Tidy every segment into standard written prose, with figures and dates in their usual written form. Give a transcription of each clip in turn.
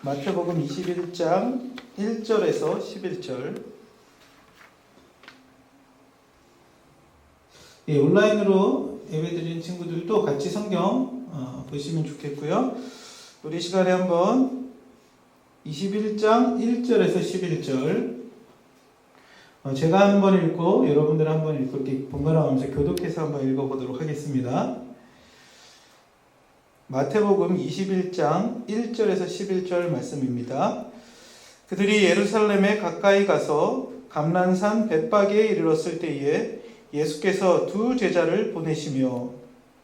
마태복음 21장 1절에서 11절. 온라인으로 예배드리는 친구들도 같이 성경 보시면 좋겠고요. 우리 시간에 한번 21장 1절에서 11절 제가 한번 읽고 여러분들 한번 읽고 이렇게 번갈아가면서 교독해서 한번 읽어보도록 하겠습니다. 마태복음 21장 1절에서 11절 말씀입니다. 그들이 예루살렘에 가까이 가서 감난산 벳바게에 이르렀을 때에 예수께서 두 제자를 보내시며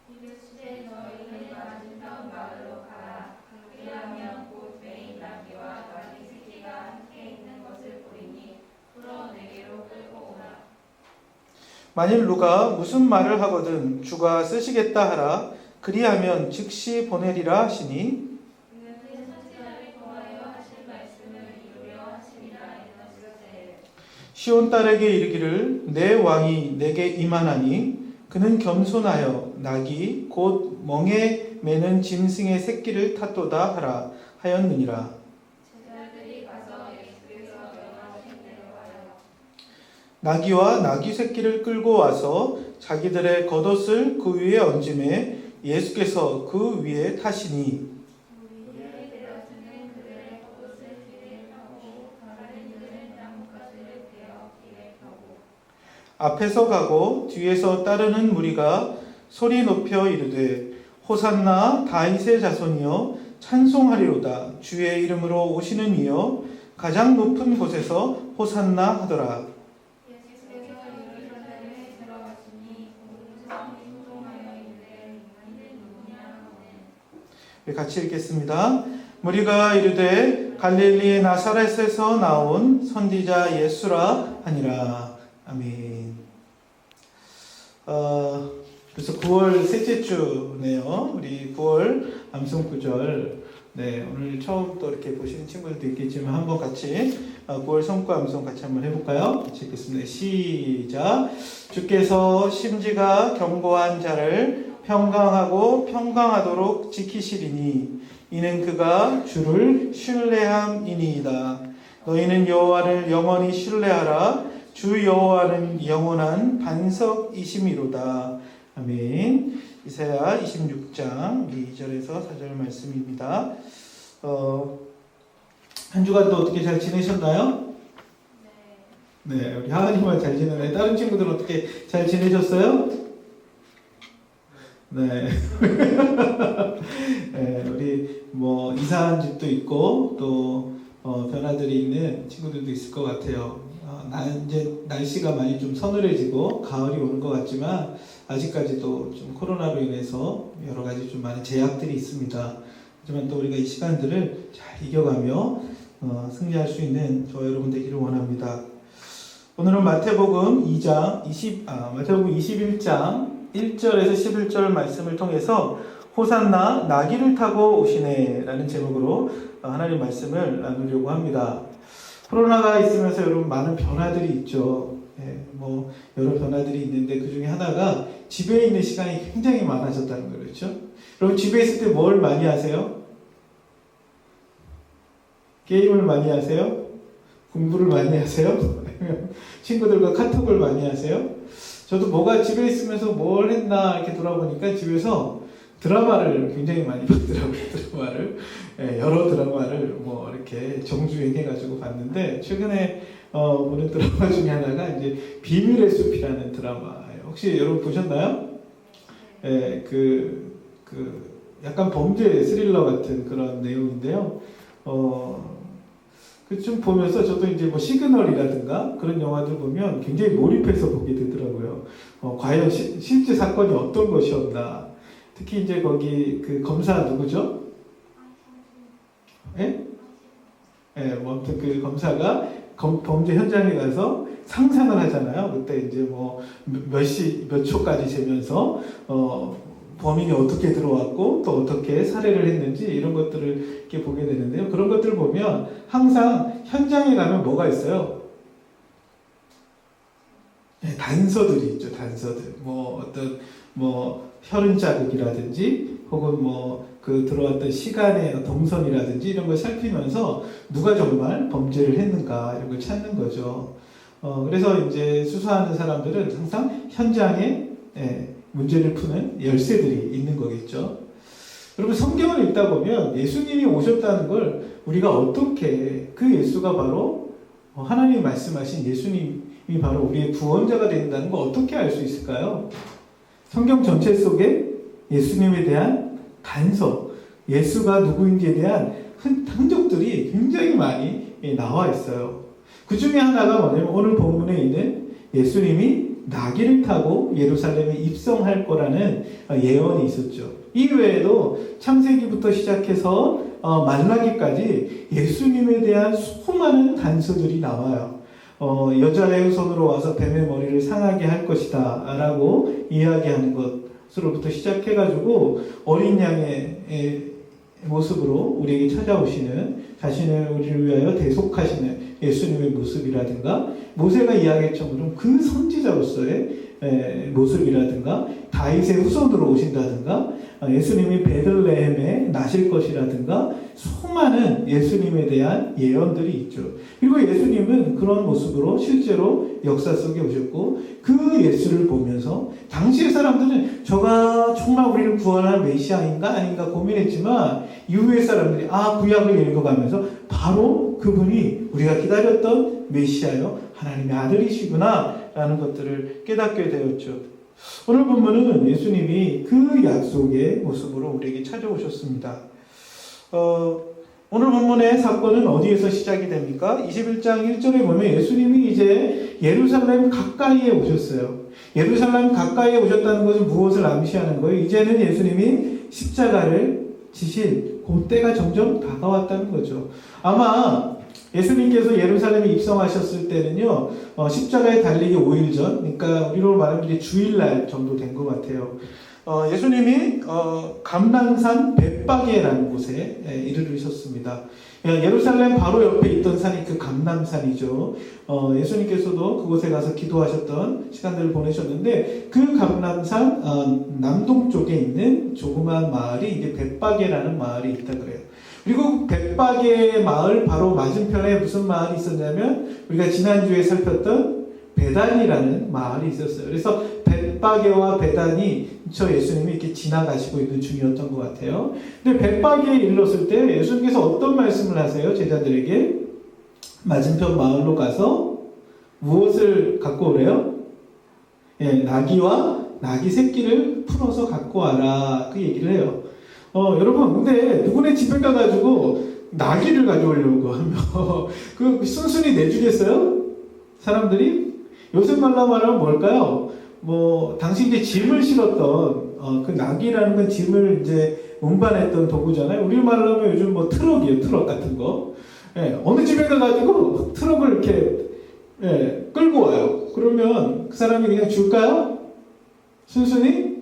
이르시되 너희는 맞은편 마을로 가라. 그리하면 곧 매인 나귀와 나귀 새끼가 함께 있는 것을 보리니 풀어 내게로 끌고 오라. 만일 누가 무슨 말을 하거든 주가 쓰시겠다 하라. 그리하면 즉시 보내리라 하시니 그는 선지자를 통하여 하신 말씀을 이루려 하심이라 이르시되 시온 딸에게 이르기를 내 왕이 내게 임하나니 그는 겸손하여 나귀 곧 멍에 매는 짐승의 새끼를 탔도다 하라 하였느니라. 제자들이 가서 예수께서 명하신 대로 하여 나귀와 나귀 새끼를 끌고 와서 자기들의 겉옷을 그 위에 얹음에 예수께서 그 위에 타시니 우리의 대다수는 그들의 겉옷을 길에 펴고 다른 이들은 나뭇가지를 베어 길에 펴고 앞에서 가고 뒤에서 따르는 무리가 소리 높여 이르되 호산나 다윗의 자손이여 찬송하리로다 주의 이름으로 오시는 이여 가장 높은 곳에서 호산나 하더라. 예수께서 예루살렘에 들어가시니 온 성이 소동하여 이르되 이는 누구냐 하매 같이 읽겠습니다. 무리가 이르되 갈릴리 나사렛에서 나온 선지자 예수라 하니라. 아멘. 그래서 9월 셋째 주네요. 우리 9월 암송 구절. 네, 오늘 처음 또 이렇게 보시는 친구들도 있겠지만 한번 같이 9월 성구 암송 같이 한번 해볼까요? 같이 읽겠습니다. 시작. 주께서 심지가 견고한 자를 평강하고 평강하도록 지키시리니 이는 그가 주를 신뢰함이니이다. 너희는 여호와를 영원히 신뢰하라. 주 여호와는 영원한 반석이심이로다. 아멘. 이사야 26장 2절에서 4절 말씀입니다. 한 주간도 어떻게 잘 지내셨나요? 네, 우리 하은이만 잘 지내나요? 다른 친구들은 어떻게 잘 지내셨어요? 네. 네, 우리 뭐 이사한 집도 있고 또 변화들이 있는 친구들도 있을 것 같아요. 이제 날씨가 많이 좀 서늘해지고 가을이 오는 것 같지만 아직까지도 좀 코로나로 인해서 여러 가지 좀 많은 제약들이 있습니다. 하지만 또 우리가 이 시간들을 잘 이겨가며 승리할 수 있는 저와 여러분 되기를 원합니다. 오늘은 마태복음 21장 1절에서 11절 말씀을 통해서 호산나 나귀를 타고 오시네 라는 제목으로 하나님 말씀을 나누려고 합니다. 코로나가 있으면서 여러분 많은 변화들이 있죠. 뭐 여러 변화들이 있는데 그 중에 하나가 집에 있는 시간이 굉장히 많아졌다는 거죠. 그렇죠? 여러분 집에 있을 때 뭘 많이 하세요? 게임을 많이 하세요? 공부를 많이 하세요? 친구들과 카톡을 많이 하세요? 저도 뭐가 집에 있으면서 뭘 했나 이렇게 돌아보니까 집에서 드라마를 굉장히 많이 봤더라고요. 여러 드라마를 뭐 이렇게 정주행해가지고 봤는데 최근에 보는 드라마 중에 하나가 이제 비밀의 숲이라는 드라마예요. 혹시 여러분 보셨나요? 그 약간 범죄 스릴러 같은 그런 내용인데요. 좀 보면서 저도 이제 뭐 시그널이라든가 그런 영화들 보면 굉장히 몰입해서 보게 되더라고요. 과연 실제 사건이 어떤 것이었나. 특히 이제 거기 그 검사 누구죠? 뭐 아무튼 그 검사가 범죄 현장에 가서 상상을 하잖아요. 그때 이제 뭐 몇 초까지 재면서 범인이 어떻게 들어왔고 또 어떻게 살해를 했는지 이런 것들을 이렇게 보게 되는데요. 그런 것들을 보면 항상 현장에 가면 뭐가 있어요? 단서들이 있죠. 단서들. 뭐 어떤 뭐 혈흔 자국이라든지 혹은 뭐 그 들어왔던 시간의 동선이라든지 이런 걸 살피면서 누가 정말 범죄를 했는가 이런 걸 찾는 거죠. 그래서 이제 수사하는 사람들은 항상 현장에 문제를 푸는 열쇠들이 있는 거겠죠. 여러분 성경을 읽다 보면 예수님이 오셨다는 걸 우리가 어떻게 그 예수가 바로 하나님이 말씀하신 예수님이 바로 우리의 구원자가 된다는 걸 어떻게 알 수 있을까요? 성경 전체 속에 예수님에 대한 단서, 예수가 누구인지에 대한 흔적들이 굉장히 많이 나와 있어요. 그 중에 하나가 뭐냐면 오늘 본문에 있는 예수님이 나귀를 타고 예루살렘에 입성할 거라는 예언이 있었죠. 이 외에도 창세기부터 시작해서 말라기까지 예수님에 대한 수많은 단서들이 나와요. 여자의 손으로 와서 뱀의 머리를 상하게 할 것이다 라고 이야기하는 것으로부터 시작해가지고 어린 양의 모습으로 우리에게 찾아오시는 자신을 우리를 위하여 대속하시는 예수님의 모습이라든가 모세가 이야기했던 그 선지자로서의 모습이라든가 다윗의 후손으로 오신다든가 예수님이 베들레헴에 나실 것이라든가 수많은 예수님에 대한 예언들이 있죠. 그리고 예수님은 그런 모습으로 실제로 역사 속에 오셨고 그 예수를 보면서 당시의 사람들은 저가 정말 우리를 구원할 메시아인가 아닌가 고민했지만 이후의 사람들이 구약을 읽어가면서 바로 그분이 우리가 기다렸던 메시아요 하나님의 아들이시구나 라는 것들을 깨닫게 되었죠. 오늘 본문은 예수님이 그 약속의 모습으로 우리에게 찾아오셨습니다. 오늘 본문의 사건은 어디에서 시작이 됩니까? 21장 1절에 보면 예수님이 이제 예루살렘 가까이에 오셨어요. 예루살렘 가까이에 오셨다는 것은 무엇을 암시하는 거예요? 이제는 예수님이 십자가를 지실 그때가 점점 다가왔다는 거죠. 아마 예수님께서 예루살렘에 입성하셨을 때는요, 십자가에 달리기 5일 전, 그러니까 우리로 말하면 이제 주일날 정도 된 것 같아요. 예수님이 감람산 벳바게라는 곳에 이르르셨습니다. 예루살렘 바로 옆에 있던 산이 그 감람산이죠. 예수님께서도 그곳에 가서 기도하셨던 시간들을 보내셨는데 그 감람산 남동쪽에 있는 조그마한 마을이 이제 벳바게라는 마을이 있다 그래요. 그리고 벳바게 마을 바로 맞은편에 무슨 마을이 있었냐면 우리가 지난주에 살폈던 베단이라는 마을이 있었어요. 그래서 벳바게와 베단이 예수님이 이렇게 지나가시고 있는 중이었던 것 같아요. 근데 벳바게에 이르렀을 때 예수님께서 어떤 말씀을 하세요? 제자들에게 맞은편 마을로 가서 무엇을 갖고 오래요? 나귀와 나귀 새끼를 풀어서 갖고 와라 그 얘기를 해요. 여러분 근데 누구네 집에 가가지고 나귀를 가져오려고 하면 그 순순히 내주겠어요? 사람들이? 요새 말로 말하면 뭘까요? 당시 이제 짐을 실었던 그 나귀라는 건 짐을 이제 운반했던 도구잖아요. 우리 말로 하면 요즘 트럭이에요. 트럭 같은 거. 어느 집에 가가지고 트럭을 이렇게 끌고 와요. 그러면 그 사람이 그냥 줄까요? 순순히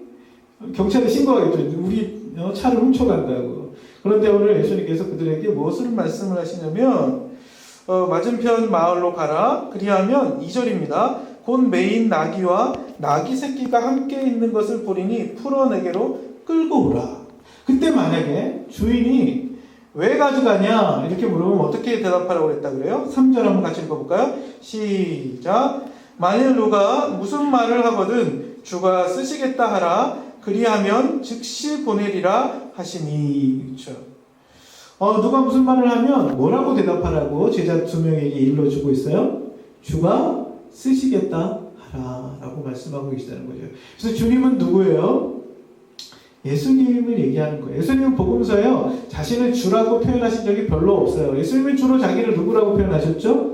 경찰에 신고하겠죠. 우리 차를 훔쳐간다고. 그런데 오늘 예수님께서 그들에게 무엇을 말씀을 하시냐면 맞은편 마을로 가라. 그리하면 2절입니다. 곧 메인 나귀와 나귀 새끼가 함께 있는 것을 보리니 풀어내게로 끌고 오라. 그때 만약에 주인이 왜 가져가냐 이렇게 물어보면 어떻게 대답하라고 그랬다 그래요? 3절 한번 같이 읽어볼까요? 시작. 만일 누가 무슨 말을 하거든 주가 쓰시겠다 하라. 그리하면 즉시 보내리라 하시니. 그렇죠. 누가 무슨 말을 하면 뭐라고 대답하라고 제자 2명에게 일러주고 있어요? 주가 쓰시겠다 하라 라고 말씀하고 계시다는 거죠. 그래서 주님은 누구예요? 예수님을 얘기하는 거예요. 예수님은 복음서에요 자신을 주라고 표현하신 적이 별로 없어요. 예수님은 주로 자기를 누구라고 표현하셨죠?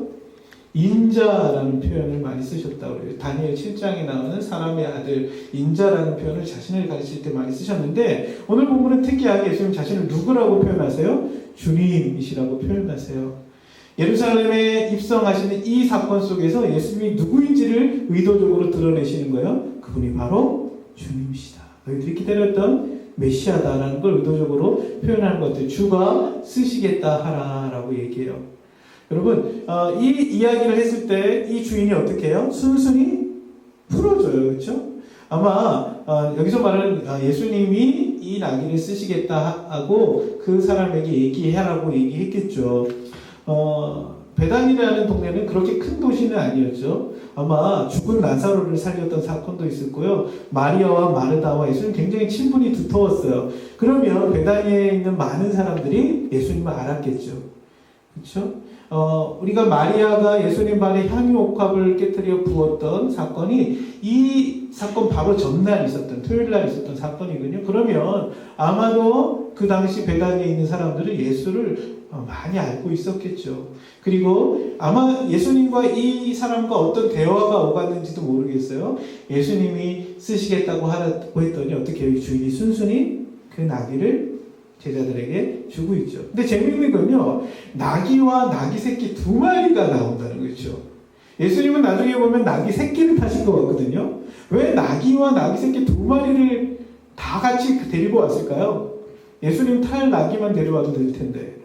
인자라는 표현을 많이 쓰셨다고 그래요. 다니엘 7장에 나오는 사람의 아들 인자라는 표현을 자신을 가르칠 때 많이 쓰셨는데 오늘 본문은 특이하게 예수님 자신을 누구라고 표현하세요? 주님이시라고 표현하세요. 예루살렘에 입성하시는 이 사건 속에서 예수님이 누구인지를 의도적으로 드러내시는 거예요. 그분이 바로 주님이시다. 너희들이 기다렸던 메시아다라는 걸 의도적으로 표현하는 것 같아요. 주가 쓰시겠다 하라라고 얘기해요. 여러분 이 이야기를 했을 때 이 주인이 어떻게 해요? 순순히 풀어줘요. 그렇죠? 아마 여기서 말하는 예수님이 이 나귀를 쓰시겠다 하고 그 사람에게 얘기하라고 얘기했겠죠. 베단이라는 동네는 그렇게 큰 도시는 아니었죠. 아마 죽은 나사로를 살렸던 사건도 있었고요. 마리아와 마르다와 예수님 굉장히 친분이 두터웠어요. 그러면 베다니에 있는 많은 사람들이 예수님을 알았겠죠. 그렇죠? 우리가 마리아가 예수님 발에 향유옥합을 깨뜨려 부었던 사건이 이 사건 바로 전날 있었던 토요일 날 있었던 사건이거든요. 그러면 아마도 그 당시 베다니에 있는 사람들은 예수를 많이 알고 있었겠죠. 그리고 아마 예수님과 이 사람과 어떤 대화가 오갔는지도 모르겠어요. 예수님이 쓰시겠다고 하라고 했더니 어떻게 주인이 순순히 그 나귀를 제자들에게 주고 있죠. 근데 재미있는 건요, 나귀와 나귀 새끼 두 마리가 나온다는 거죠. 예수님은 나중에 보면 나귀 새끼를 타신 것 같거든요. 왜 나귀와 나귀 새끼 두 마리를 다 같이 데리고 왔을까요? 예수님 탈 나귀만 데려와도 될 텐데.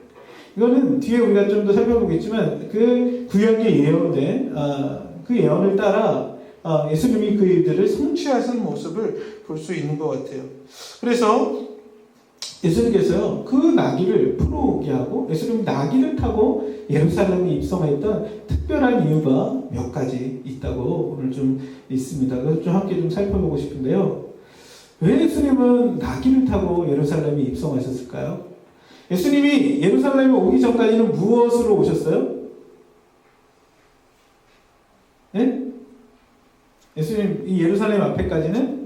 이거는 뒤에 우리가 좀 더 살펴보겠지만 그 구약에 예언된 그 예언을 따라 예수님이 그 일들을 성취하신 모습을 볼 수 있는 것 같아요. 그래서 예수님께서요, 그 나귀를 풀어오게 하고 예수님 나귀를 타고 예루살렘에 입성했던 특별한 이유가 몇 가지 있다고 오늘 좀 있습니다. 그래서 좀 함께 좀 살펴보고 싶은데요. 왜 예수님은 나귀를 타고 예루살렘에 입성하셨을까요? 예수님이 예루살렘에 오기 전까지는 무엇으로 오셨어요? 네? 예수님 이 예루살렘 앞에까지는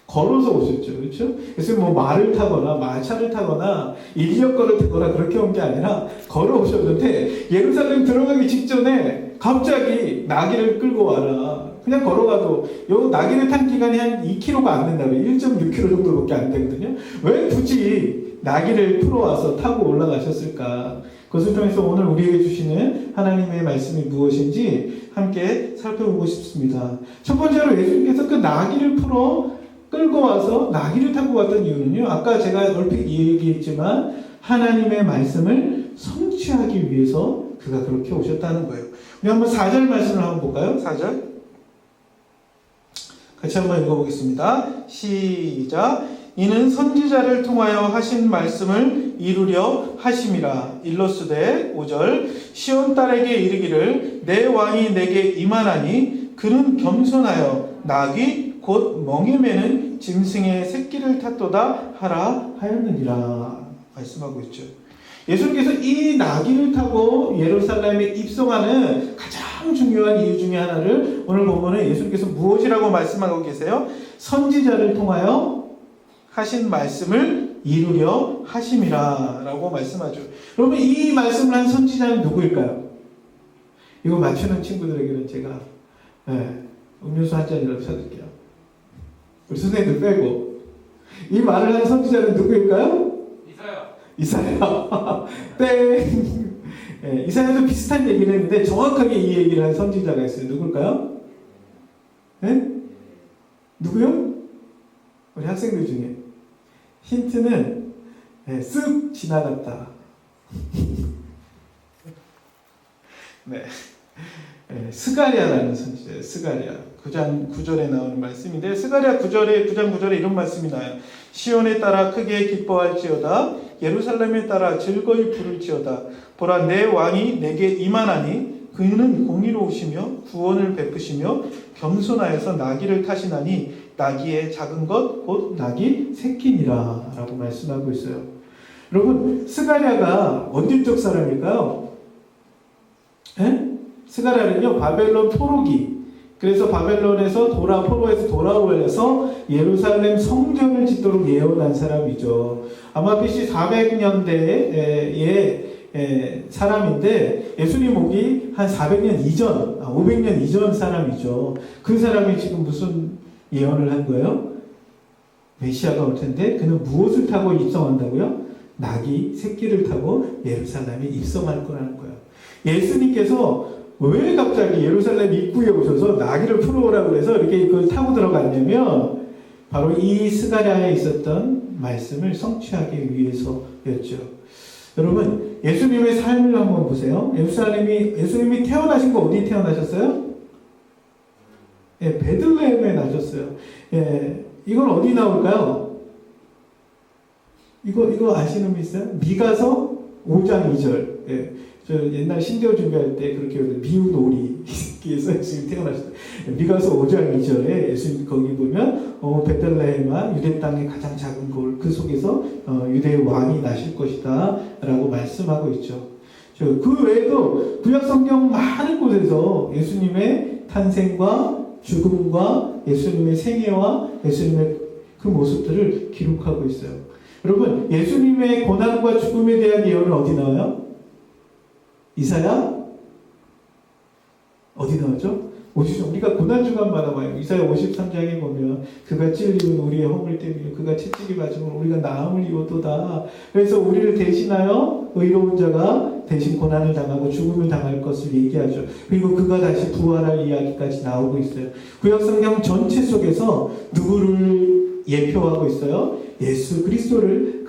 걸어서 오셨죠. 그렇죠? 예수님 뭐 말을 타거나 마차를 타거나 인력거를 타거나 그렇게 온 게 아니라 걸어오셨는데 예루살렘 들어가기 직전에 갑자기 나귀를 끌고 와라. 그냥 걸어가도 요 나귀를 탄 기간이 한 2km가 안 된다고요. 1.6km 정도밖에 안 되거든요. 왜 굳이 나귀를 풀어와서 타고 올라가셨을까? 그것을 통해서 오늘 우리에게 주시는 하나님의 말씀이 무엇인지 함께 살펴보고 싶습니다. 첫 번째로 예수님께서 그 나귀를 끌고 와서 나귀를 타고 왔던 이유는요. 아까 제가 얼핏 얘기했지만 하나님의 말씀을 성취하기 위해서 그가 그렇게 오셨다는 거예요. 우리 한번 4절 말씀을 한번 볼까요? 4절 같이 한번 읽어보겠습니다. 시작. 이는 선지자를 통하여 하신 말씀을 이루려 하심이라. 일러스되 5절 시온 딸에게 이르기를 내 왕이 내게 임하나니 그는 겸손하여 나귀 곧 멍에 매는 짐승의 새끼를 탔도다 하라 하였느니라 말씀하고 있죠. 예수님께서 이 나귀를 타고 예루살렘에 입성하는 가장 중요한 이유 중에 하나를 오늘 본문에 예수님께서 무엇이라고 말씀하고 계세요? 선지자를 통하여 하신 말씀을 이루려 하심이라 라고 말씀하죠. 그러면 이 말씀을 한 선지자는 누구일까요? 이거 맞추는 친구들에게는 제가 음료수 한 잔이라도 사드릴게요. 우리 선생님들 빼고. 이 말을 한 선지자는 누구일까요? 이사야. 땡. 이사야도 비슷한 얘기를 했는데 정확하게 이 얘기를 한 선지자가 있어요. 누굴까요? 누구요? 우리 학생들 중에. 힌트는 쓱 지나갔다. 네. 스가랴라는 선지자예요. 스가랴. 9장 9절에 나오는 말씀인데 스가랴 9장 9절에 이런 말씀이 나요. 시온에 따라 크게 기뻐할지어다. 예루살렘에 따라 즐거이 부를지어다. 보라 내 왕이 내게 임하나니 그는 공의로우시며 구원을 베푸시며 겸손하여서 나귀를 타시나니 나귀의 작은 것 곧 나귀 새끼니라 라고 말씀하고 있어요. 여러분 스가랴가 언제적 사람일까요? 스가랴는요 바벨론 포로기, 그래서 바벨론에서 포로에서 돌아오면서 예루살렘 성전을 짓도록 예언한 사람이죠. 아마 BC 400년대의 사람인데 예수님 오기 한 400년 이전, 500년 이전 사람이죠. 그 사람이 지금 무슨 예언을 한 거예요? 메시아가 올 텐데 그는 무엇을 타고 입성한다고요? 나귀 새끼를 타고 예루살렘에 입성할 거라는 거예요. 예수님께서 왜 갑자기 예루살렘 입구에 오셔서 나귀를 풀어오라고 해서 이렇게 그걸 타고 들어갔냐면 바로 이 스가랴에 있었던 말씀을 성취하기 위해서였죠. 여러분 예수님의 삶을 한번 보세요. 예수님이 태어나신 거 어디 태어나셨어요? 베들레헴에 나셨어요. 이건 어디 나올까요? 이거 아시는 분 있어요? 미가서 5장 2절. 예. 저 옛날 신대호 준비할 때 그렇게 미운 오리 예수님 예수님 태어나셨다. 미가서 5장 2절에 예수님 거기 보면 베들레헴아 유대 땅의 가장 작은 골 그 속에서 유대의 왕이 나실 것이다 라고 말씀하고 있죠. 그 외에도 구약 성경 많은 곳에서 예수님의 탄생과 죽음과 예수님의 생애와 예수님의 그 모습들을 기록하고 있어요. 여러분, 예수님의 고난과 죽음에 대한 예언은 어디 나와요? 이사야? 어디 나오죠? 우리가 고난주간마다 봐요. 이사야 53장에 보면 그가 찔림은 우리의 허물 때문이요 그가 채찍이 맞으면 우리가 나음을 입었도다. 그래서 우리를 대신하여 의로운 자가 대신 고난을 당하고 죽음을 당할 것을 얘기하죠. 그리고 그가 다시 부활할 이야기까지 나오고 있어요. 구약성경 전체 속에서 누구를 예표하고 있어요? 예수 그리스도를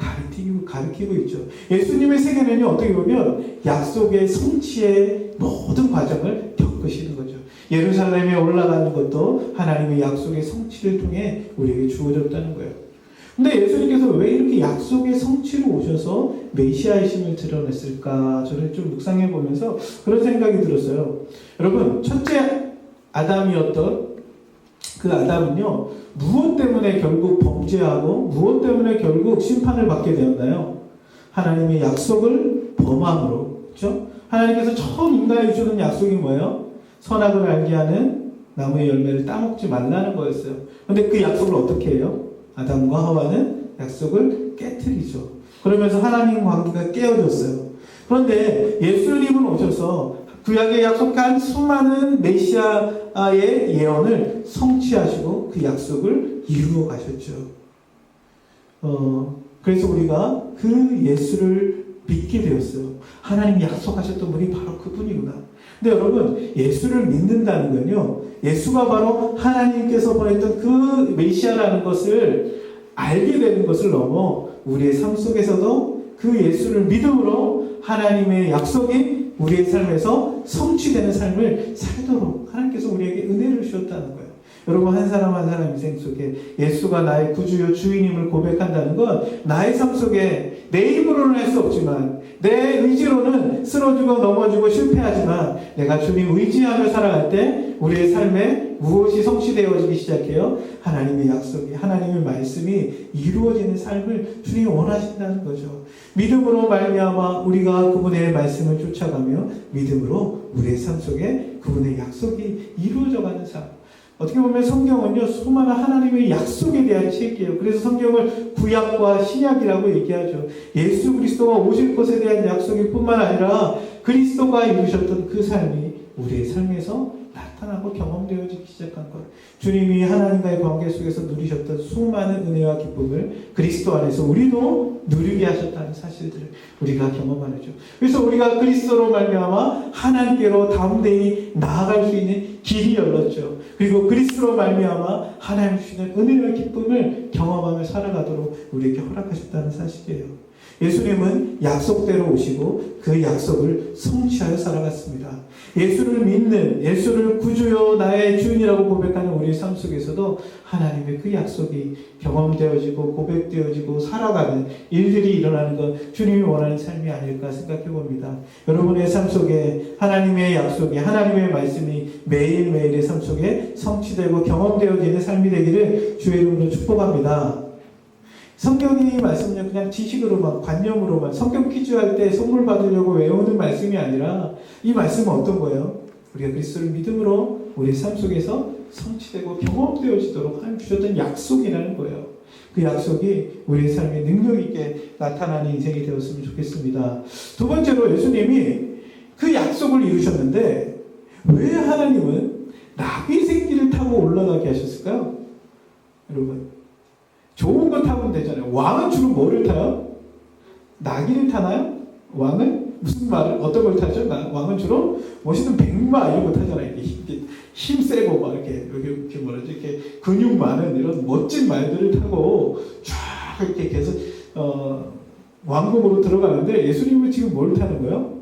가리키고 있죠. 예수님의 세계는요, 어떻게 보면 약속의 성취의 모든 과정을 겪으시는 거죠. 예루살렘에 올라가는 것도 하나님의 약속의 성취를 통해 우리에게 주어졌다는 거예요. 근데 예수님께서 왜 이렇게 약속의 성취로 오셔서 메시아이심을 드러냈을까? 저는 좀 묵상해 보면서 그런 생각이 들었어요. 여러분, 첫째 아담이었던 그 아담은요, 무엇 때문에 결국 범죄하고 무엇 때문에 결국 심판을 받게 되었나요? 하나님의 약속을 범함으로. 그렇죠? 하나님께서 처음 인간에게 주는 약속이 뭐예요? 선악을 알게 하는 나무의 열매를 따먹지 말라는 거였어요. 그런데 그 약속을 어떻게 해요? 아담과 하와는 약속을 깨트리죠. 그러면서 하나님 관계가 깨어졌어요. 그런데 예수님은 오셔서 구약에 약속한 수많은 메시아의 예언을 성취하시고 그 약속을 이루어 가셨죠. 그래서 우리가 그 예수를 믿게 되었어요. 하나님이 약속하셨던 분이 바로 그분이구나. 근데 여러분, 예수를 믿는다는 건요, 예수가 바로 하나님께서 보냈던 그 메시아라는 것을 알게 되는 것을 넘어 우리의 삶 속에서도 그 예수를 믿음으로 하나님의 약속이 우리의 삶에서 성취되는 삶을 살도록 하나님께서 우리에게 은혜를 주셨다는 거예요. 여러분, 한 사람 한 사람 인생 속에 예수가 나의 구주요 주인임을 고백한다는 건 나의 삶 속에 내 힘으로는 할 수 없지만 내 의지로는 쓰러지고 넘어지고 실패하지만 내가 주님 의지하며 살아갈 때 우리의 삶에 무엇이 성취되어지기 시작해요? 하나님의 약속이, 하나님의 말씀이 이루어지는 삶을 주님이 원하신다는 거죠. 믿음으로 말미암아 우리가 그분의 말씀을 쫓아가며 믿음으로 우리의 삶 속에 그분의 약속이 이루어져가는 삶. 어떻게 보면 성경은요, 수많은 하나님의 약속에 대한 책이에요. 그래서 성경을 구약과 신약이라고 얘기하죠. 예수 그리스도가 오실 것에 대한 약속일 뿐만 아니라 그리스도가 이루셨던 그 삶이 우리의 삶에서 나타나고 경험되어지기 시작한 것. 주님이 하나님과의 관계 속에서 누리셨던 수많은 은혜와 기쁨을 그리스도 안에서 우리도 누리게 하셨다는 사실들을 우리가 경험하죠. 그래서 우리가 그리스도로 말미암아 하나님께로 담대히 나아갈 수 있는 길이 열렸죠. 그리고 그리스도로 말미암아 하나님 주시는 은혜와 기쁨을 경험하며 살아가도록 우리에게 허락하셨다는 사실이에요. 예수님은 약속대로 오시고 그 약속을 성취하여 살아갔습니다. 예수를 믿는, 예수를 구주요 나의 주인이라고 고백하는 우리의 삶 속에서도 하나님의 그 약속이 경험되어지고 고백되어지고 살아가는 일들이 일어나는 것, 주님이 원하는 삶이 아닐까 생각해 봅니다. 여러분의 삶 속에 하나님의 약속이, 하나님의 말씀이 매일매일의 삶 속에 성취되고 경험되어지는 삶이 되기를 주의 이름으로 축복합니다. 성경의 말씀은요, 그냥 지식으로만, 관념으로만, 성경 퀴즈 할 때 선물 받으려고 외우는 말씀이 아니라 이 말씀은 어떤 거예요? 우리가 그리스도를 믿음으로 우리 삶 속에서 성취되고 경험되어지도록 하나님 주셨던 약속이라는 거예요. 그 약속이 우리의 삶에 능력 있게 나타나는 인생이 되었으면 좋겠습니다. 두 번째로 예수님이 그 약속을 이루셨는데 왜 하나님은 나귀 새끼를 타고 올라가게 하셨을까요? 여러분, 좋은 거 타면 되잖아요. 왕은 주로 뭐를 타요? 나귀를 타나요? 왕은 무슨 말을, 어떤 걸 타죠? 왕은 주로 멋있는 백마 이런 거 타잖아요. 이렇게 힘 세고 막 이렇게 뭐라지, 이렇게 근육 많은 이런 멋진 말들을 타고 쫙 이렇게 계속 왕궁으로 들어가는데 예수님은 지금 뭘 타는 거예요?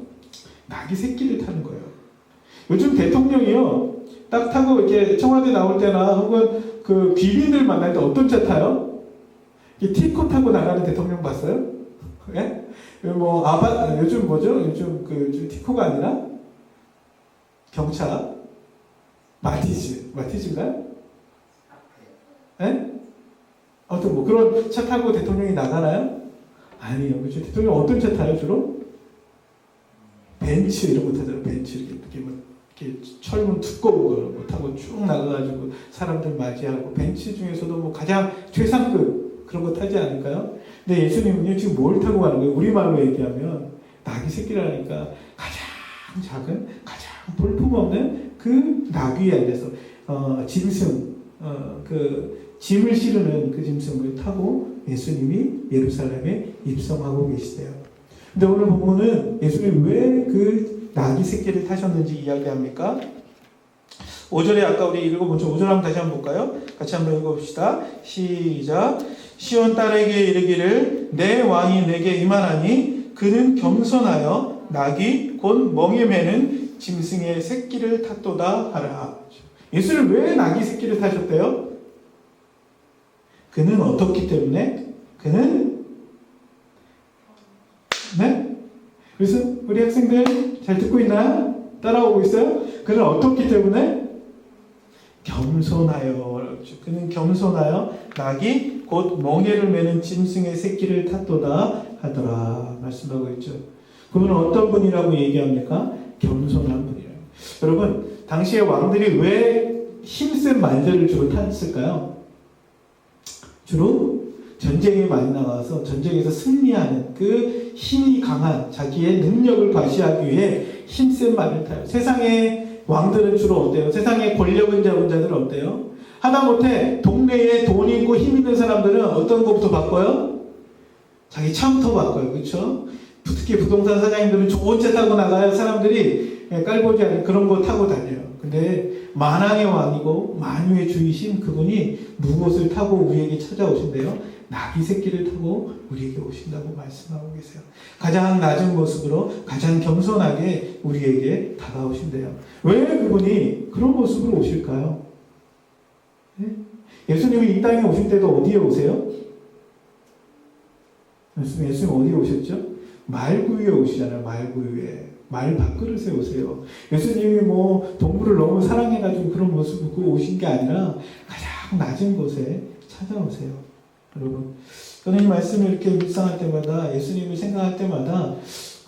나귀 새끼를 타는 거예요. 요즘 대통령이요, 딱 타고 이렇게 청와대 나올 때나 혹은 그 귀빈들 만날 때 어떤 차 타요? 이 티코 타고 나가는 대통령 봤어요? 예? 뭐 요즘 뭐죠? 요즘 좀 티코가 아니라 경차 마티즈인가요? 예? 아무튼 뭐 그런 차 타고 대통령이 나가나요? 아니요. 그렇죠. 대통령 어떤 차 타요 주로? 벤츠 이런 거 타잖아요. 벤츠 이렇게 철문 두꺼운 거 타고 쭉 나가가지고 사람들 맞이하고 벤츠 중에서도 뭐 가장 최상급 그런 거 타지 않을까요? 근데 예수님은요 지금 뭘 타고 가는 거예요? 우리말로 얘기하면 나귀 새끼라니까 가장 작은 가장 볼품없는 그 나귀에 앉아서 짐승 그 짐을 실으는 그 짐승을 타고 예수님이 예루살렘에 입성하고 계시대요. 근데 오늘 본문은 예수님이 왜 그 나귀 새끼를 타셨는지 이야기합니까? 5절에 아까 우리 읽어보죠. 5절 한번 다시 한번 볼까요? 같이 한번 읽어봅시다. 시작. 시온 딸에게 이르기를 내 왕이 내게 임하나니 그는 겸손하여 나귀 곧 멍에 매는 짐승의 새끼를 탔도다 하라. 예수는 왜 나귀 새끼를 타셨대요? 그는 어떻기 때문에? 그는 네? 그래서 우리 학생들 잘 듣고 있나요? 따라오고 있어요? 그는 어떻기 때문에? 겸손하여. 그는 겸손하여 나귀 곧 멍에를 매는 짐승의 새끼를 탔도다 하더라 말씀하고 있죠. 그분은 어떤 분이라고 얘기합니까? 겸손한 분이라고. 여러분 당시의 왕들이 왜 힘센 말들을 주로 탔을까요? 주로 전쟁에 많이 나가서 전쟁에서 승리하는 그 힘이 강한 자기의 능력을 과시하기 위해 힘센 말을 타요. 세상의 왕들은 주로 어때요? 세상의 권력을 잡은 자들은 어때요? 하다못해 동네에 돈 있고 힘 있는 사람들은 어떤 것부터 바꿔요? 자기 차부터 바꿔요. 그렇죠? 특히 부동산 사장님들은 좋은 차 타고 나가요. 사람들이 깔보지 않은 그런 거 타고 다녀요. 근데 만왕의 왕이고 만유의 주이신 그분이 무엇을 타고 우리에게 찾아오신대요? 나귀 새끼를 타고 우리에게 오신다고 말씀하고 계세요. 가장 낮은 모습으로 가장 겸손하게 우리에게 다가오신대요. 왜 그분이 그런 모습으로 오실까요? 네? 예수님이 이 땅에 오실 때도 어디에 오세요? 예수님 어디에 오셨죠? 말구유에 오시잖아요. 말구유에. 말 밥그릇에 오세요. 예수님이 뭐 동물을 너무 사랑해가지고 그런 모습으로 오신 게 아니라 가장 낮은 곳에 찾아오세요. 여러분, 저는 이 말씀을 이렇게 묵상할 때마다 예수님을 생각할 때마다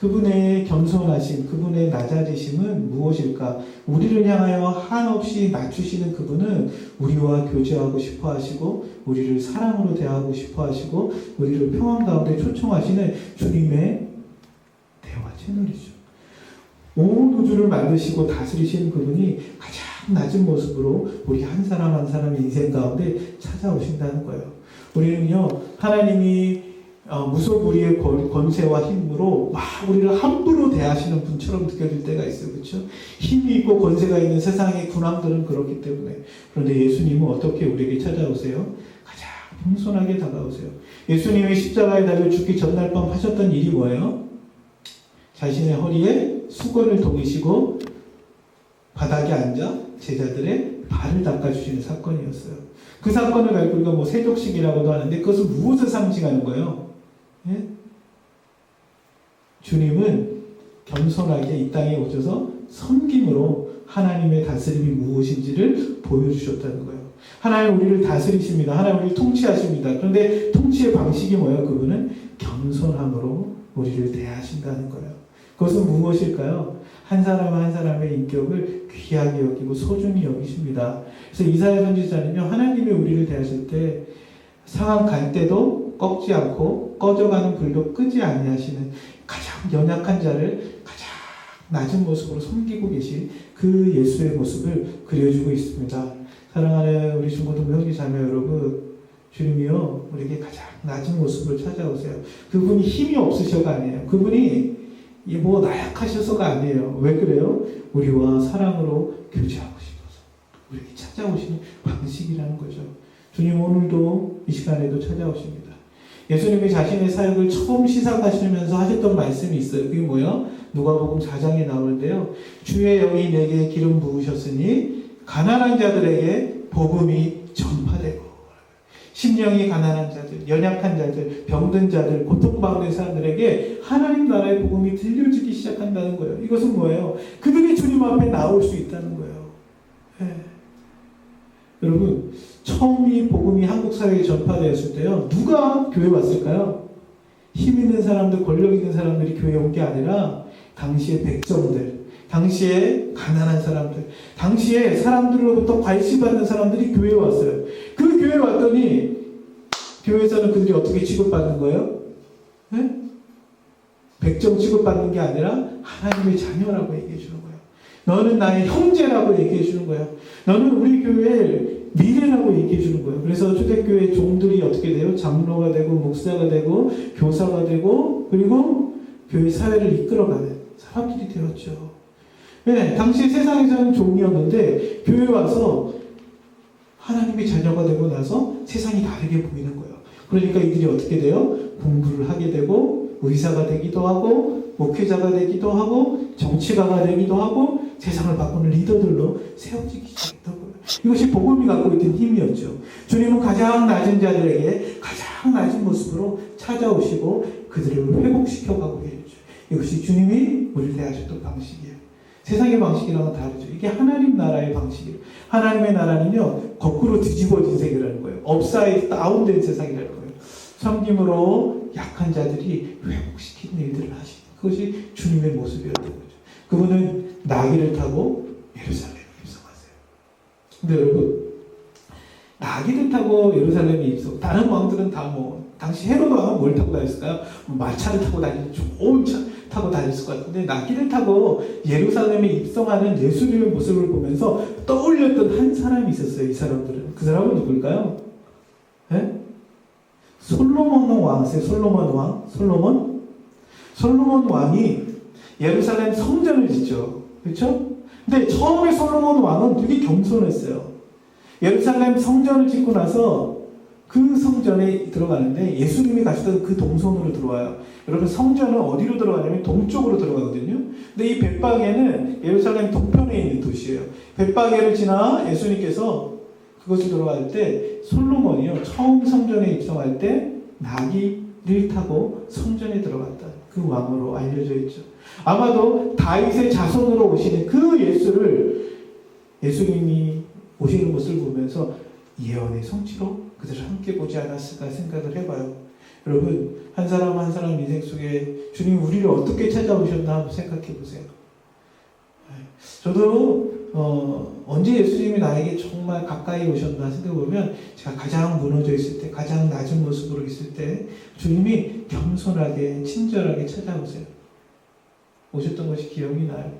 그분의 겸손하심, 그분의 낮아지심은 무엇일까? 우리를 향하여 한없이 낮추시는 그분은 우리와 교제하고 싶어 하시고 우리를 사랑으로 대하고 싶어 하시고 우리를 평안 가운데 초청하시는 주님의 대화 채널이죠. 온 우주를 만드시고 다스리시는 그분이 가장 낮은 모습으로 우리 한 사람 한 사람의 인생 가운데 찾아오신다는 거예요. 우리는요, 하나님이 무소불위의 권세와 힘으로 막 우리를 함부로 대하시는 분처럼 느껴질 때가 있어요. 그렇죠? 힘이 있고 권세가 있는 세상의 군왕들은 그렇기 때문에. 그런데 예수님은 어떻게 우리에게 찾아오세요? 가장 겸손하게 다가오세요. 예수님이 십자가에 달려 죽기 전날 밤 하셨던 일이 뭐예요? 자신의 허리에 수건을 동이시고 바닥에 앉아 제자들의 발을 닦아주시는 사건이었어요. 그 사건을 가지고 우리가 뭐 세족식이라고도 하는데 그것은 무엇을 상징하는 거예요? 예? 주님은 겸손하게 이 땅에 오셔서 섬김으로 하나님의 다스림이 무엇인지를 보여주셨다는 거예요. 하나님 우리를 다스리십니다. 하나님 우리를 통치하십니다. 그런데 통치의 방식이 뭐예요? 그분은 겸손함으로 우리를 대하신다는 거예요. 그것은 무엇일까요? 한 사람 한 사람의 인격을 귀하게 여기고 소중히 여기십니다. 그래서 이사야 선지자는요, 하나님이 우리를 대하실 때 상한 갈대도 꺾지 않고 꺼져가는 불도 끄지 아니하시는 가장 연약한 자를 가장 낮은 모습으로 섬기고 계신 그 예수의 모습을 그려주고 있습니다. 사랑하는 우리 중고등부 형제 자매 여러분, 주님이요 우리에게 가장 낮은 모습으로 찾아오세요. 그분이 힘이 없으셔가 아니에요. 그분이 뭐 나약하셔서가 아니에요. 왜 그래요? 우리와 사랑으로 교제하고 싶어서 우리에게 찾아오시는 방식이라는 거죠. 주님 오늘도 이 시간에도 찾아오십니다. 예수님이 자신의 사역을 처음 시작하시면서 하셨던 말씀이 있어요. 그게 뭐예요? 누가복음 4장에 나오는데요. 주의 영이 내게 기름 부으셨으니 가난한 자들에게 복음이 전파되고 심령이 가난한 자들, 연약한 자들, 병든 자들, 고통받는 사람들에게 하나님 나라의 복음이 들려주기 시작한다는 거예요. 이것은 뭐예요? 그들이 주님 앞에 나올 수 있다는 거예요. 네. 여러분, 처음 이 복음이 한국 사회에 전파되었을 때요, 누가 교회 왔을까요? 힘 있는 사람들, 권력 있는 사람들이 교회에 온 게 아니라 당시의 백성들, 당시에 가난한 사람들, 당시에 사람들로부터 관심받는 사람들이 교회에 왔어요. 그 교회에 왔더니 교회에서는 그들이 어떻게 취급받는 거예요? 네? 백정 취급받는 게 아니라 하나님의 자녀라고 얘기해 주는 거예요. 너는 나의 형제라고 얘기해 주는 거예요. 너는 우리 교회의 미래라고 얘기해 주는 거예요. 그래서 초대교회 종들이 어떻게 돼요? 장로가 되고 목사가 되고 교사가 되고 그리고 교회 사회를 이끌어가는 사람들이 되었죠. 네, 당시 세상에서는 종이었는데 교회에 와서 하나님의 자녀가 되고 나서 세상이 다르게 보이는 거예요. 그러니까 이들이 어떻게 돼요? 공부를 하게 되고 의사가 되기도 하고 목회자가 되기도 하고 정치가가 되기도 하고 세상을 바꾸는 리더들로 세워지기 시작했던 거예요. 이것이 복음이 갖고 있던 힘이었죠. 주님은 가장 낮은 자들에게 가장 낮은 모습으로 찾아오시고 그들을 회복시켜 가고 계시죠. 이것이 주님이 우리를 대하셨던 방식이에요. 세상의 방식이랑은 다르죠. 이게 하나님 나라의 방식이에요. 하나님의 나라는요, 거꾸로 뒤집어진 세계라는 거예요. 업사이드 다운된 세상이라는 거예요. 섬김으로 약한 자들이 회복시키는 일들을 하시는 그것이 주님의 모습이었던 거죠. 그분은 나귀를 타고 예루살렘에 입성하세요. 근데 여러분, 나귀를 타고 예루살렘에 입성, 다른 왕들은 다 당시 헤로드 왕은 뭘 타고 다녔을까요? 마차를 타고 다니는 좋은 차 타고 다녔을 것 같은데, 나귀를 타고 예루살렘에 입성하는 예수님의 모습을 보면서 떠올렸던 한 사람이 있었어요. 이 사람들은. 그 사람은 누굴까요? 네? 솔로몬 왕 아세요? 솔로몬 왕? 솔로몬 왕이 예루살렘 성전을 짓죠. 그렇죠? 근데 처음에 솔로몬 왕은 되게 겸손했어요. 예루살렘 성전을 짓고 나서 그 성전에 들어가는데 예수님이 가시던 그 동선으로 들어와요. 여러분, 성전은 어디로 들어가냐면 동쪽으로 들어가거든요. 근데 이 벳바게는 예루살렘 동편에 있는 도시예요. 벳바게를 지나 예수님께서 그것을 들어갈 때 솔로몬이요, 처음 성전에 입성할 때 나귀를 타고 성전에 들어갔다. 그 왕으로 알려져 있죠. 아마도 다윗의 자손으로 오시는 그 예수님이 오시는 것을 보면서 예언의 성취로 그들을 함께 보지 않았을까 생각을 해봐요. 여러분, 한 사람 한 사람 인생 속에 주님이 우리를 어떻게 찾아오셨나 한번 생각해 보세요. 저도 언제 예수님이 나에게 정말 가까이 오셨나 생각해보면 제가 가장 무너져 있을 때, 가장 낮은 모습으로 있을 때 주님이 겸손하게 친절하게 찾아오세요. 오셨던 것이 기억이 나요.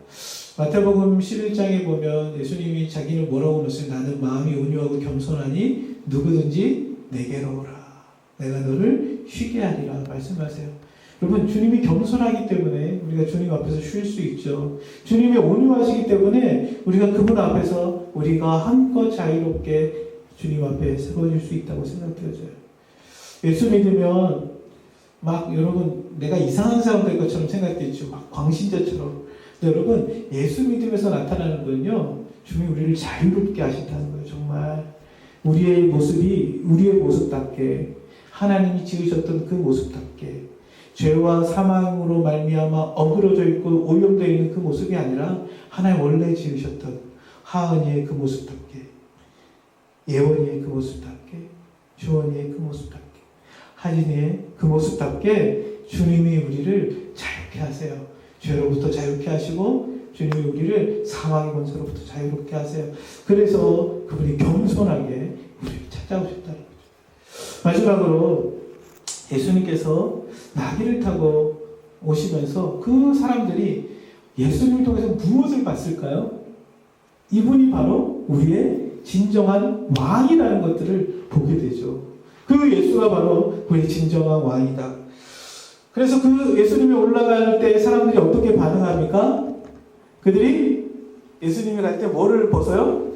마태복음 11장에 보면 예수님이 자기를 뭐라고 그랬어요? 나는 마음이 온유하고 겸손하니 누구든지 내게로 오라. 내가 너를 쉬게 하리라 말씀하세요. 여러분, 주님이 겸손하기 때문에 우리가 주님 앞에서 쉴 수 있죠. 주님이 온유하시기 때문에 우리가 그분 앞에서 우리가 한껏 자유롭게 주님 앞에 세워질 수 있다고 생각되어져요. 예수 믿으면 막 여러분 내가 이상한 사람 될 것처럼 생각되죠. 막 광신자처럼. 근데 여러분, 예수 믿음에서 나타나는 건요, 주님이 우리를 자유롭게 하신다는 거예요. 정말 우리의 모습이 우리의 모습답게, 하나님이 지으셨던 그 모습답게, 죄와 사망으로 말미암아 어그러져 있고 오염되어 있는 그 모습이 아니라 하나님 원래 지으셨던 하은이의 그 모습답게, 예원이의 그 모습답게, 주원이의 그 모습답게, 하진이의 그 모습답게 주님이 우리를 자유케 하세요. 죄로부터 자유케 하시고 주님이 우리를 사망의 권세로부터 자유롭게 하세요. 그래서 그분이 겸손하게 우리를 찾아오셨다는 거죠. 마지막으로 예수님께서 나귀를 타고 오시면서 그 사람들이 예수님을 통해서 무엇을 봤을까요? 이분이 바로 우리의 진정한 왕이라는 것들을 보게 되죠. 그 예수가 바로 우리의 진정한 왕이다. 그래서 그 예수님이 올라갈 때 사람들이 어떻게 반응합니까? 그들이 예수님이 갈 때 뭐를 벗어요?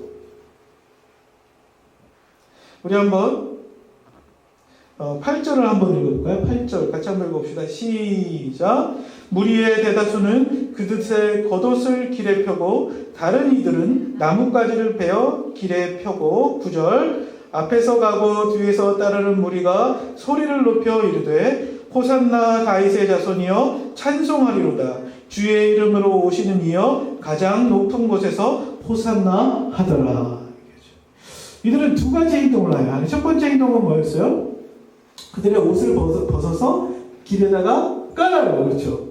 우리 한번 8절을 한번 읽어볼까요? 8절 같이 한번 읽어봅시다. 시작. 무리의 대다수는 그릇에 겉옷을 길에 펴고 다른 이들은 나뭇가지를 베어 길에 펴고 9절. 앞에서 가고 뒤에서 따르는 무리가 소리를 높여 이르되 호산나 다윗의 자손이여 찬송하리로다. 주의 이름으로 오시는 이여 가장 높은 곳에서 호산나 하더라. 이들은 두 가지 행동을 해요. 첫 번째 행동은 뭐였어요? 그들의 옷을 벗어서 길에다가 깔아요. 그렇죠?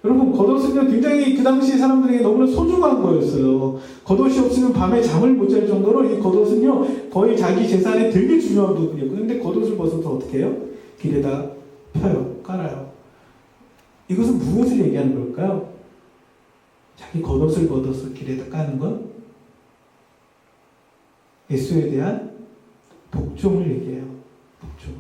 여러분, 겉옷은요, 굉장히 그 당시 사람들에게 너무나 소중한 거였어요. 겉옷이 없으면 밤에 잠을 못 잘 정도로 이 겉옷은요, 거의 자기 재산에 되게 중요한 부분이었고, 근데 겉옷을 벗어서 어떻게 해요? 길에다 펴요. 깔아요. 이것은 무엇을 얘기하는 걸까요? 자기 겉옷을 벗어서 길에다 까는 건 예수에 대한 복종을 얘기해요. 복종을.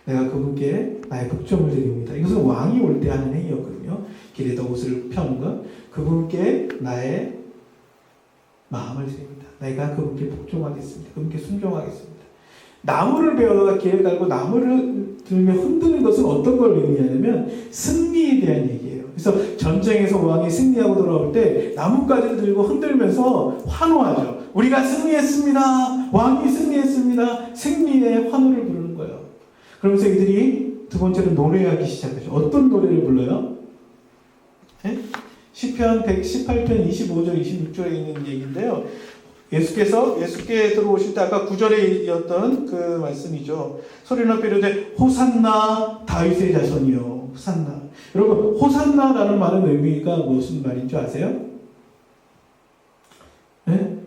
내가 그분께 나의 복종을 드립니다. 이것은 왕이 올 때 하는 행위였거든요. 길에다 옷을 펴는 것. 그분께 나의 마음을 드립니다. 내가 그분께 복종하겠습니다. 그분께 순종하겠습니다. 나무를 베어다가 길에 달고 나무를 들며 흔드는 것은 어떤 걸 의미하냐면 승리에 대한 얘기예요. 그래서 전쟁에서 왕이 승리하고 돌아올 때 나뭇가지를 들고 흔들면서 환호하죠. 우리가 승리했습니다. 왕이 승리했습니다. 승리의 환호를 부르는 거예요. 그러면서 이들이 두 번째로 노래하기 시작하죠. 어떤 노래를 불러요? 네? 시편 118편 25절 26절에 있는 얘기인데요. 예수께 들어오실 때 아까 9절에 이었던 그 말씀이죠. 소리 높여 이르되 호산나 다윗의 자손이요. 호산나. 여러분, 호산나라는 말은 의미가 무슨 말인 줄 아세요? 네?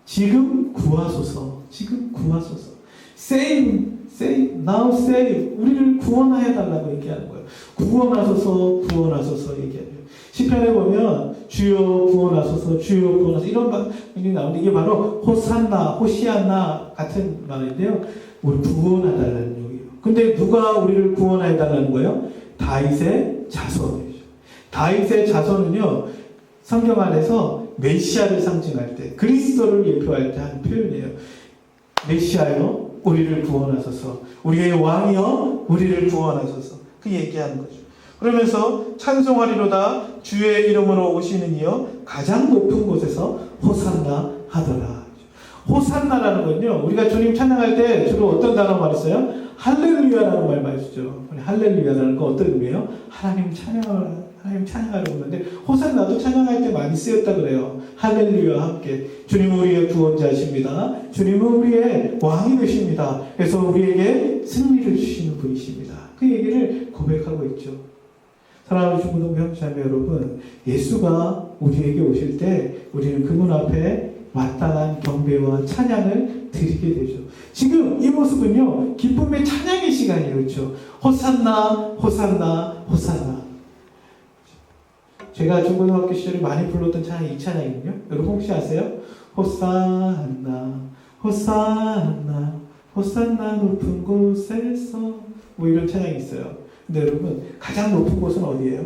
지금 구하소서. 지금 구하소서. Save, now save. 우리를 구원하여 달라고 얘기하는 거예요. 구원하소서 얘기하죠. 시편에 보면 주여 구원하소서, 주여 구원하소서 이런 말이 나오는데 이게 바로 호산나, 호시아나 같은 말인데요. 우리 구원해달라는 얘기예요. 근데 누가 우리를 구원해달라는 거예요? 다윗의 자손이죠. 다윗의 자손은요, 성경 안에서 메시아를 상징할 때, 그리스도를 예표할 때 하는 표현이에요. 메시아여, 우리를 구원하소서. 우리의 왕이여, 우리를 구원하소서. 그 얘기하는 거죠. 그러면서 찬송하리로다. 주의 이름으로 오시는 이여 가장 높은 곳에서 호산나 하더라. 호산나라는 건요, 우리가 주님 찬양할 때 주로 어떤 단어 말했어요? 할렐루야라는 말 많이 쓰죠. 할렐루야라는 거 어떤 의미예요? 하나님 찬양하라고 하는데 호산나도 찬양할 때 많이 쓰였다 그래요. 할렐루야와 함께 주님은 우리의 구원자십니다. 주님은 우리의 왕이 되십니다. 그래서 우리에게 승리를 주시는 분이십니다. 그 얘기를 고백하고 있죠. 사랑하는 중고등 형제자매 여러분, 예수가 우리에게 오실 때 우리는 그분 앞에 마땅한 경배와 찬양을 드리게 되죠. 지금 이 모습은요, 기쁨의 찬양의 시간이에요. 그렇죠? 호산나, 호산나, 호산나. 제가 중고등학교 시절에 많이 불렀던 찬양이 이 찬양이거든요. 여러분 혹시 아세요? 호산나, 호산나, 호산나 높은 곳에서 뭐 이런 찬양이 있어요. 근데 여러분, 가장 높은 곳은 어디예요?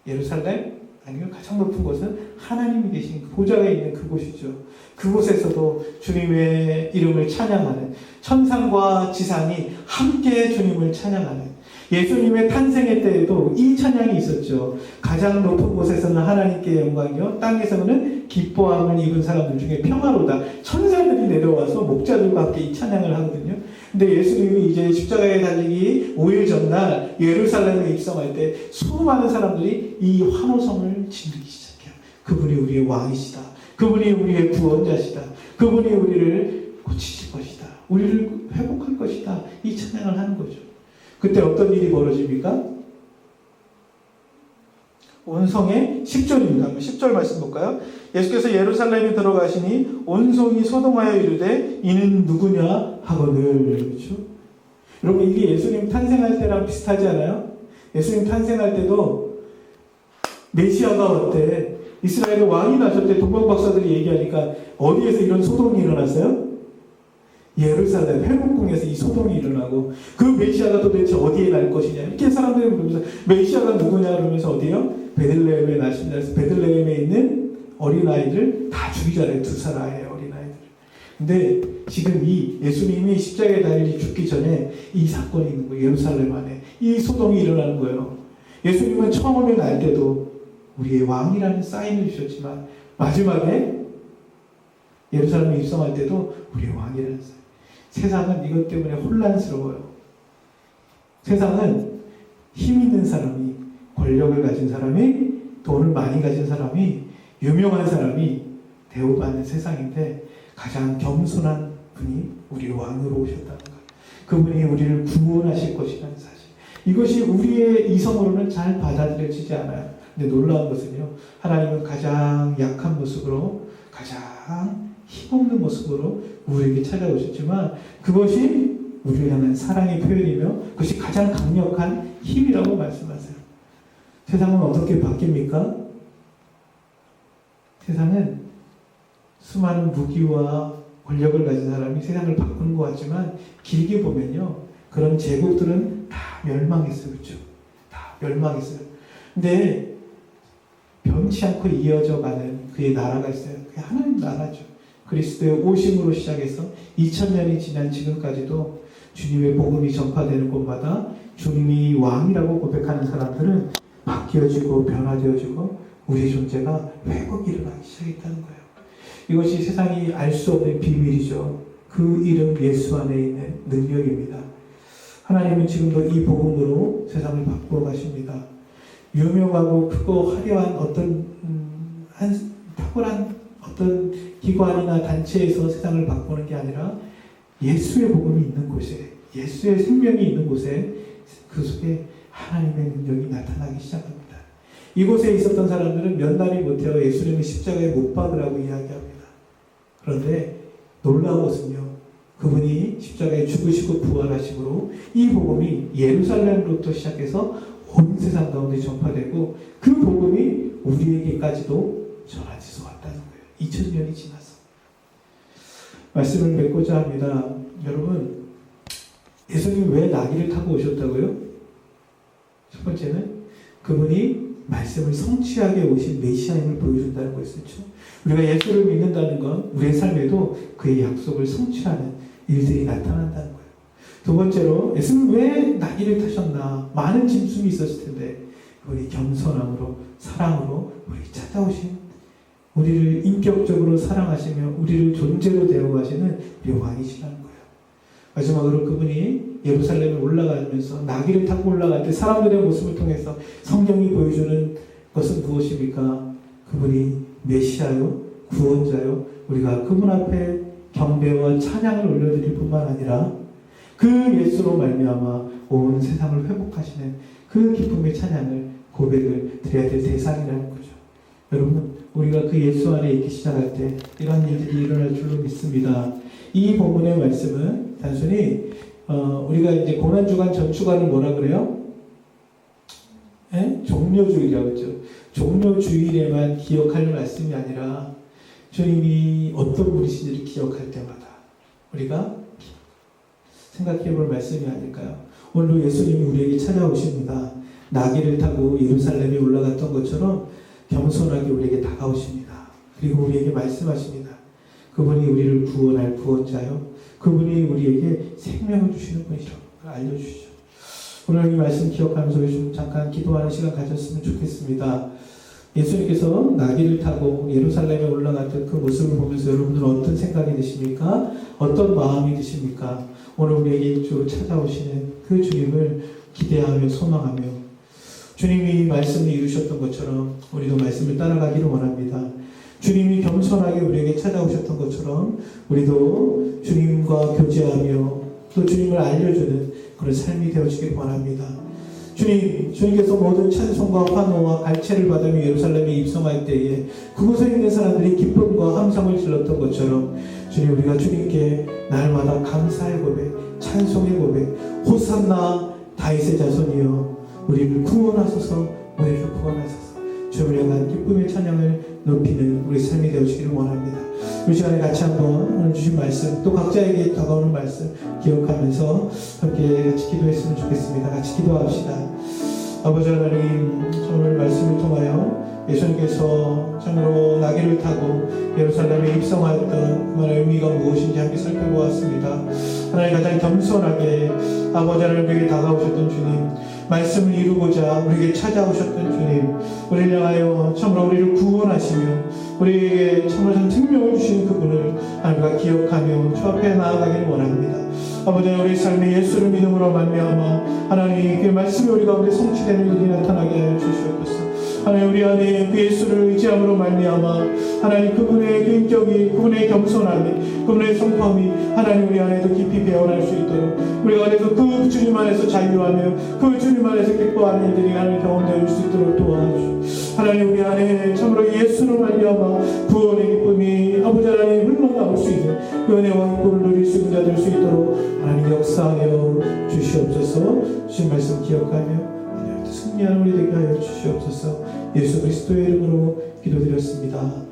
예루살렘? 아니요, 가장 높은 곳은 하나님이 계신 보좌에 있는 그곳이죠. 그곳에서도 주님의 이름을 찬양하는, 천상과 지상이 함께 주님을 찬양하는, 예수님의 탄생의 때에도 이 찬양이 있었죠. 가장 높은 곳에서는 하나님께 영광이요, 땅에서는 기뻐함을 입은 사람들 중에 평화로다. 천사들이 내려와서 목자들과 함께 이 찬양을 하거든요. 근데 예수님이 이제 십자가에 달리기 5일 전날 예루살렘에 입성할 때 수많은 사람들이 이 환호성을 지르기 시작해요. 그분이 우리의 왕이시다. 그분이 우리의 구원자시다. 그분이 우리를 고치실 것이다. 우리를 회복할 것이다. 이 찬양을 하는 거죠. 그때 어떤 일이 벌어집니까? 온성의 10절입니다. 한번 10절 말씀 볼까요? 예수께서 예루살렘에 들어가시니 온성이 소동하여 이르되 이는 누구냐 하거늘. 그렇죠? 여러분, 이게 예수님 탄생할 때랑 비슷하지 않아요? 예수님 탄생할 때도 메시아가 어때? 이스라엘의 왕이 나셨대. 동방박사들이 얘기하니까 어디에서 이런 소동이 일어났어요? 예루살렘 회복궁에서 이 소동이 일어나고, 그 메시아가 도대체 어디에 날 것이냐 이렇게 사람들이 물으면서 메시아가 누구냐 그러면서 어디요? 베들레헴에 나신다 해서 베들레헴에 있는 어린아이들 다 죽이잖아요. 2살 아이의 어린아이들. 근데 지금 이 예수님이 십자가에 달려 죽기 전에 이 사건이 있는 거예요. 예루살렘 안에 이 소동이 일어나는 거예요. 예수님은 처음에 날 때도 우리의 왕이라는 사인을 주셨지만 마지막에 예루살렘에 입성할 때도 우리의 왕이라는 사람. 세상은 이것 때문에 혼란스러워요. 세상은 힘 있는 사람이, 권력을 가진 사람이, 돈을 많이 가진 사람이, 유명한 사람이 대우받는 세상인데 가장 겸손한 분이 우리 왕으로 오셨다는 것. 그분이 우리를 구원하실 것이라는 사실. 이것이 우리의 이성으로는 잘 받아들여지지 않아요. 근데 놀라운 것은요, 하나님은 가장 약한 모습으로, 가장 힘없는 모습으로 우리에게 찾아오셨지만 그것이 우리를 향한 사랑의 표현이며 그것이 가장 강력한 힘이라고 말씀하세요. 세상은 어떻게 바뀝니까? 세상은 수많은 무기와 권력을 가진 사람이 세상을 바꾸는 것 같지만 길게 보면요, 그런 제국들은 다 멸망했어요. 그렇죠? 다 멸망했어요. 근데 변치 않고 이어져 가는 그의 나라가 있어요. 그게 하나님 나라죠. 그리스도의 오심으로 시작해서 2000년이 지난 지금까지도 주님의 복음이 전파되는 곳마다 주님이 왕이라고 고백하는 사람들은 바뀌어지고 변화되어지고 우리 존재가 회복이 일어나기 시작했다는 거예요. 이것이 세상이 알 수 없는 비밀이죠. 그 이름 예수 안에 있는 능력입니다. 하나님은 지금도 이 복음으로 세상을 바꾸어 가십니다. 유명하고 크고 화려한 어떤 탁월한 어떤 기관이나 단체에서 세상을 바꾸는 게 아니라 예수의 복음이 있는 곳에, 예수의 생명이 있는 곳에 그 속에 하나님의 능력이 나타나기 시작합니다. 이곳에 있었던 사람들은 몇 날이 못해요. 예수님이 십자가에 못 박으라고 이야기합니다. 그런데 놀라운 것은요, 그분이 십자가에 죽으시고 부활하심으로 이 복음이 예루살렘으로부터 시작해서 온 세상 가운데 전파되고 그 복음이 우리에게까지도 전하지서 왔다는 거예요. 2000년이 지나서. 말씀을 맺고자 합니다. 여러분, 예수님이 왜 나귀를 타고 오셨다고요? 첫 번째는 그분이 말씀을 성취하게 오신 메시아임을 보여준다는 것이죠. 우리가 예수를 믿는다는 건 우리의 삶에도 그의 약속을 성취하는 일들이 나타난다는 거예요. 두 번째로 예수는 왜 나귀를 타셨나? 많은 짐승이 있었을 텐데 그분이 겸손함으로 사랑으로 우리 찾아오신, 우리를 인격적으로 사랑하시며 우리를 존재로 데려가시는 우리 왕이시라는 거예요. 마지막으로 그분이 예루살렘에 올라가면서 나귀를 타고 올라갈 때 사람들의 모습을 통해서 성경이 보여주는 것은 무엇입니까? 그분이 메시아요, 구원자요. 우리가 그분 앞에 경배와 찬양을 올려드릴 뿐만 아니라 그 예수로 말미암아 온 세상을 회복하시는 그 기쁨의 찬양을, 고백을 드려야 될 대상이라는 거죠. 여러분, 우리가 그 예수 안에 있기 시작할 때 이런 일들이 일어날 줄로 믿습니다. 이 본문의 말씀은 단순히 우리가 이제 고난주간 전주간을 뭐라 그래요? 종료주일이라고 했죠. 종료주일에만 기억할 말씀이 아니라 주님이 어떤 분이신지를 기억할 때마다 우리가 생각해 볼 말씀이 아닐까요? 오늘도 예수님이 우리에게 찾아오십니다. 나귀를 타고 예루살렘에 올라갔던 것처럼 겸손하게 우리에게 다가오십니다. 그리고 우리에게 말씀하십니다. 그분이 우리를 구원할 구원자요, 그분이 우리에게 생명을 주시는 분이라고 알려주시죠. 오늘 이 말씀 기억하면서 우리 좀 잠깐 기도하는 시간 가졌으면 좋겠습니다. 예수님께서 나귀를 타고 예루살렘에 올라갔던 그 모습을 보면서 여러분들은 어떤 생각이 드십니까? 어떤 마음이 드십니까? 오늘 우리에게 일주로 찾아오시는 그 주님을 기대하며 소망하며 주님이 말씀을 이루셨던 것처럼 우리도 말씀을 따라가기를 원합니다. 주님이 겸손하게 우리에게 찾아오셨던 것처럼 우리도 주님과 교제하며 또 주님을 알려주는 그런 삶이 되어지길 원합니다. 주님께서 모든 찬송과 환호와 갈채를 받으며 예루살렘에 입성할 때에 그곳에 있는 사람들이 기쁨과 함성을 질렀던 것처럼 주님, 우리가 주님께 날마다 감사의 고백, 찬송의 고백, 호산나 다윗의 자손이여 우리를 구원하소서, 우리를 구원하소서, 주님을 향한 기쁨의 찬양을 높이는 우리 삶이 되어지기를 원합니다. 이 시간에 같이 한번 오늘 주신 말씀, 또 각자에게 다가오는 말씀 기억하면서 함께 같이 기도했으면 좋겠습니다. 같이 기도합시다. 아버지 하나님, 오늘 말씀을 통하여 예수님께서 참으로 나귀를 타고 예루살렘에 입성하였던 그만의 의미가 무엇인지 함께 살펴보았습니다. 하나님 가장 겸손하게 아버지 하나님에게 다가오셨던 주님, 말씀을 이루고자 우리에게 찾아오셨던 주님, 우리를 향하여 참으로 우리를 구원하시며 우리에게 참으로 생명을 주신 그분을 하나님과 기억하며 주 앞에 나아가기를 원합니다. 아버지, 우리 삶의 예수를 믿음으로 말미암아 하나님 그 말씀이 우리 가운데 성취되는 일이 나타나게 하여 주시옵소서. 하나님, 우리 안에 그 예수를 의지함으로 말미암아 하나님 그분의 그 인격이, 그분의 겸손함이, 그분의 성품이 하나님 우리 안에도 깊이 배어날 수 있도록 우리 안에서 그 주님 안에서 자유하며 그 주님 안에서 기뻐하는 일들이 하나님 경험될 수 있도록 도와주시옵소서. 하나님, 우리 안에 참으로 예수를 말미암아 구원의 기쁨이 아버지 하나님 흘러나올 수 있는 그 은혜와 기쁨을 누릴 수 있는 자 될 수 있도록 하나님 역사하여 주시옵소서. 주신 말씀 기억하며 승리하는 우리 되게 하여 주시옵소서. 예수 그리스도의 이름으로 기도드렸습니다.